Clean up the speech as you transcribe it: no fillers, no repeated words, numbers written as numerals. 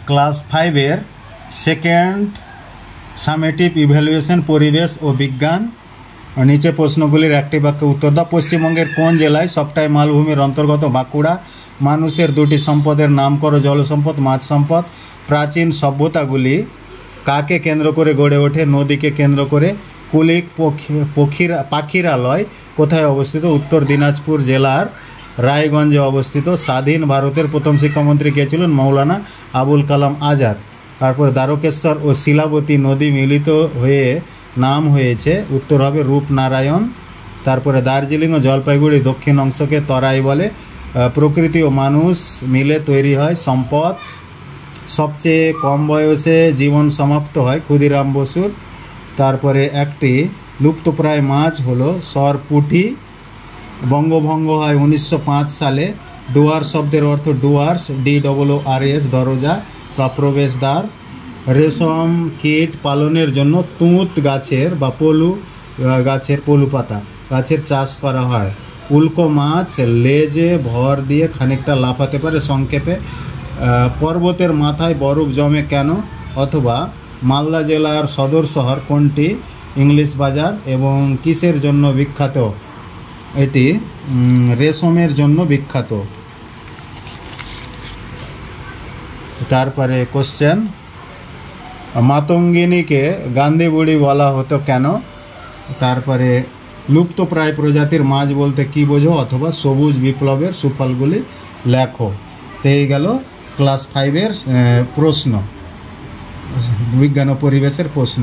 Class 5-এর second summative evaluation পরিবেশ ও বিজ্ঞান। নিচে প্রশ্নগুলির একটি বাক্যে উত্তর দাও। পশ্চিমবঙ্গের কোন জেলায় সবটাই মালভূমির অন্তর্গত? বাঁকুড়া। মানুষের দুটি সম্পদের নাম করো। জল সম্পদ, মাছ সম্পদ। প্রাচীন সভ্যতাগুলি কাকে কেন্দ্র করে গড়ে ওঠে? নদীকে কেন্দ্র করে। কুলিক পাখিরালয় কোথায় অবস্থিত? উত্তর দিনাজপুর জেলার রায়গঞ্জে অবস্থিত। স্বাধীন ভারতের প্রথম শিক্ষামন্ত্রী কে ছিলেন? মৌলানা আবুল কালাম আজাদ। তারপর দ্বারকেশ্বর ও শিলাবতী নদী মিলিত হয়ে নাম হয়েছে, উত্তর হবে রূপনারায়ণ। তারপরে দার্জিলিং ও জলপাইগুড়ি দক্ষিণ অংশকে তরাই বলে। প্রকৃতি ও মানুষ মিলে তৈরি হয় সম্পদ। সবচেয়ে কম বয়সে জীবন সমাপ্ত হয় ক্ষুদিরাম বসুর। তারপরে একটি লুপ্তপ্রায় মাছ হলো সরপুঁটি। বঙ্গভঙ্গ হয় 1905 সালে। ডুয়ার শব্দের অর্থ ডুয়ার্স, DOORS, দরজা বা প্রবেশদ্বার। রেশম কীট পালনের জন্য তুঁত গাছের বা পলু গাছের পলু পাতা গাছের চাষ করা হয়। উল্কো মাছ লেজে ভর দিয়ে খানিকটা লাফাতে পারে। সংক্ষেপে, পর্বতের মাথায় বরফ জমে কেন? অথবা মালদা জেলার সদর শহর কোনটি? ইংলিশ বাজার। এবং কিসের জন্য বিখ্যাত? এটি রেশমের জন্য বিখ্যাত। তারপরে কোশ্চেন, মাতঙ্গিনীকে গান্ধী বুড়ি বলা হতো কেন? তারপরে লুপ্তপ্রায় প্রজাতির মাছ বলতে কি বোঝো? অথবা সবুজ বিপ্লবের সুফলগুলি লেখো। তো এই গেল ক্লাস 5-এর প্রশ্ন, বিজ্ঞান ও পরিবেশের প্রশ্ন।